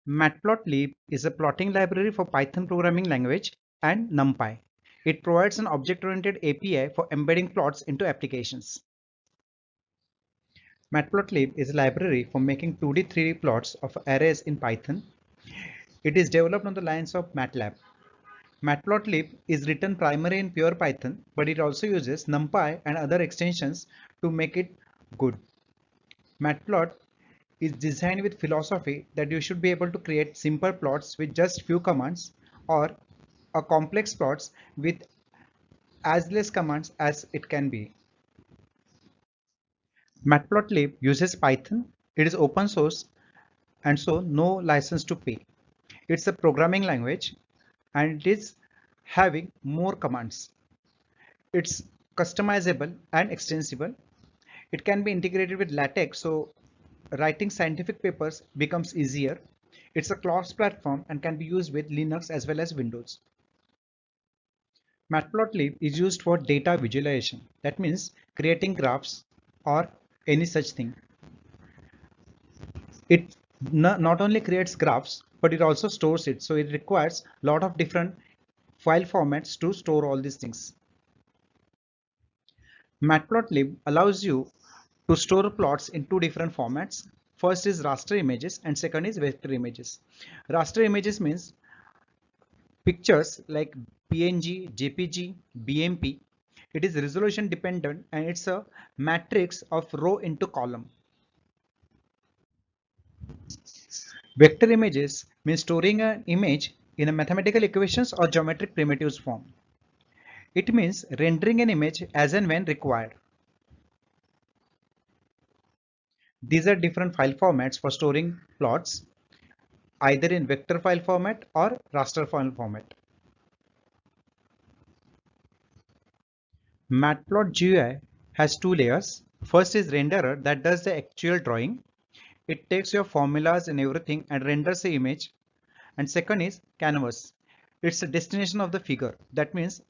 Matplotlib is a plotting library for Python programming language and NumPy. It provides an object-oriented API for embedding plots into applications. Matplotlib is a library for making 2D 3D plots of arrays in Python. It is developed on the lines of MATLAB. Matplotlib is written primarily in pure Python, but it also uses NumPy and other extensions to make it good. Matplot is designed with philosophy that you should be able to create simple plots with just few commands or a complex plots with as less commands as it can be. Matplotlib uses Python. It is open source and so no license to pay. It's a programming language and it is having more commands. It's customizable and extensible. It can be integrated with LaTeX, so writing scientific papers becomes easier. It's a cross-platform and can be used with Linux as well as Windows. Matplotlib is used for data visualization. That means creating graphs or any such thing. It not only creates graphs, but it also stores it. So it requires a lot of different file formats to store all these things. Matplotlib allows you to store plots in two different formats. First is raster images and second is vector images. Raster images means pictures like PNG, JPG, BMP. It is resolution dependent and it's a matrix of row into column. Vector images means storing an image in a mathematical equations or geometric primitives form. It means rendering an image as and when required. These are different file formats for storing plots, either in vector file format or raster file format. Matplot.GUI has two layers. First is renderer that does the actual drawing. It takes your formulas and everything and renders the image. And second is canvas. It's the destination of the figure. That means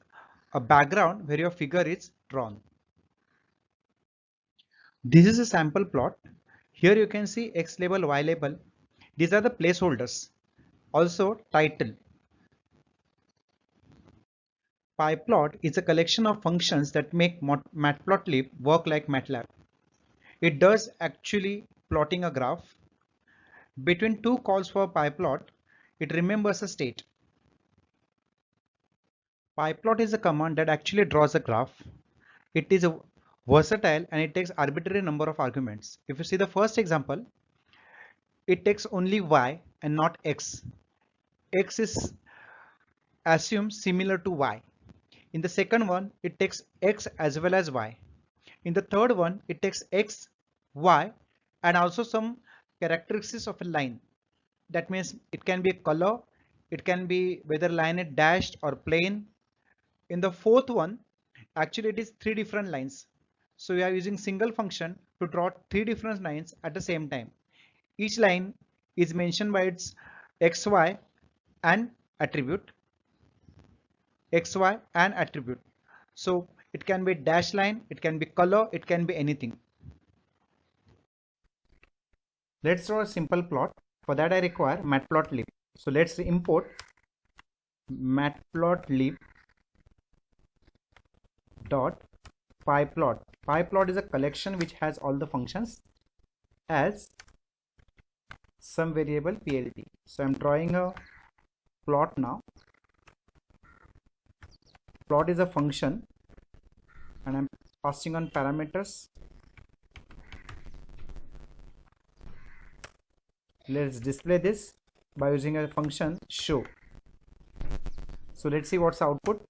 a background where your figure is drawn. This is a sample plot. Here you can see X label, Y label. These are the placeholders. Also title. PyPlot is a collection of functions that make Matplotlib work like MATLAB. It does actually plotting a graph. Between two calls for PyPlot, it remembers a state. PyPlot is a command that actually draws a graph. It is a versatile and it takes arbitrary number of arguments. If you see the first example, it takes only Y and not X. X is assumed similar to Y. In the second one, it takes X as well as Y. In the third one, it takes X, Y, and also some characteristics of a line. That means it can be a color, it can be whether line is dashed or plain. In the fourth one, actually it is three different lines. So we are using single function to draw three different lines at the same time. Each line is mentioned by its XY and attribute. XY and attribute. So it can be dash line, it can be color, it can be anything. Let's draw a simple plot. For that I require matplotlib. So let's import matplotlib dot pyplot. Pyplot is a collection which has all the functions as some variable plt. So I'm drawing a plot now. Plot is a function and I'm passing on parameters. Let's display this by using a function show. So let's see what's the output.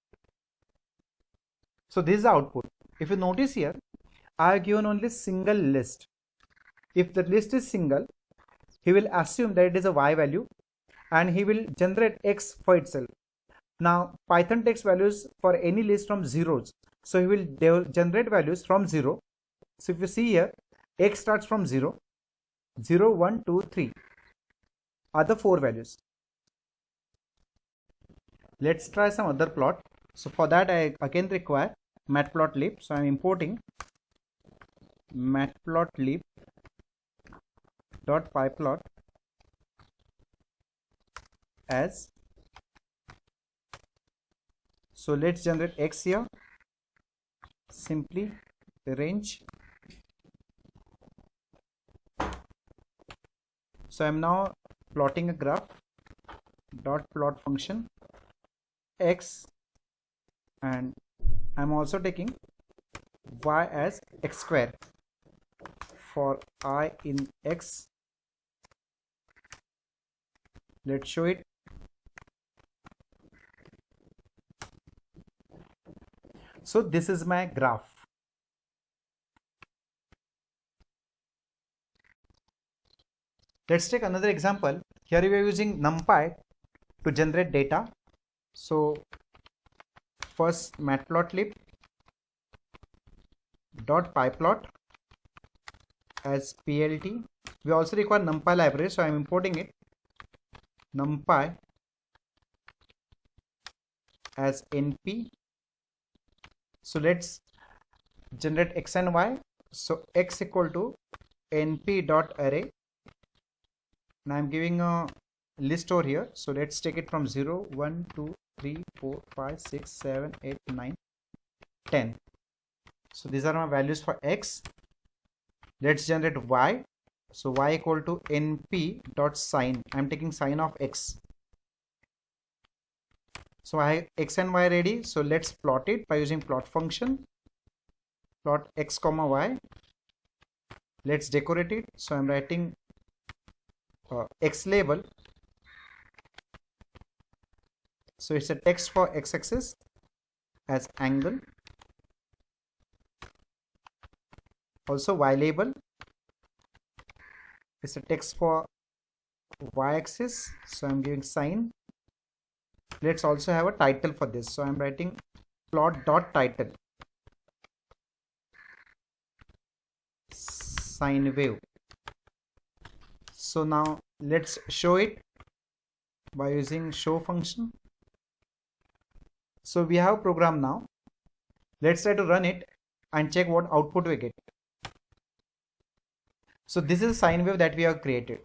So this is the output. If you notice here, I have given only single list. If the list is single, he will assume that it is a Y value and he will generate X for itself. Now Python takes values for any list from zeros. So he will generate values from 0. So if you see here, X starts from 0, 0, 1, 2, 3 are the 4 values. Let's try some other plot. So for that I again require matplotlib. So I'm importing matplotlib dot pyplot. as, so let's generate x here, simply range. So I'm now plotting a graph, dot plot function x, and I'm also taking y as x square for I in x. Let's show it. So this is my graph. Let's take another example. Here we are using NumPy to generate data. So first matplotlib dot pyplot as plt. We also require NumPy library, so I am importing it. NumPy as np. So let's generate x and y. So x equal to np dot array. Now I'm giving a list over here. So let's take it from 0, 1, 2, 3, 4, 5, 6, 7, 8, 9, 10. So these are my values for x. Let's generate y. So y equal to np dot sign. I'm taking sign of x. So I have x and y ready. So let's plot it by using plot function. Plot x comma y. Let's decorate it. So I'm writing x label. So it's a text for x-axis as angle. Also y label. It's a text for y-axis. So I'm giving sign. Let's also have a title for this. So I'm writing plot dot title. Sine wave. So now let's show it by using show function. So we have a program now. Let's try to run it and check what output we get. So this is a sine wave that we have created.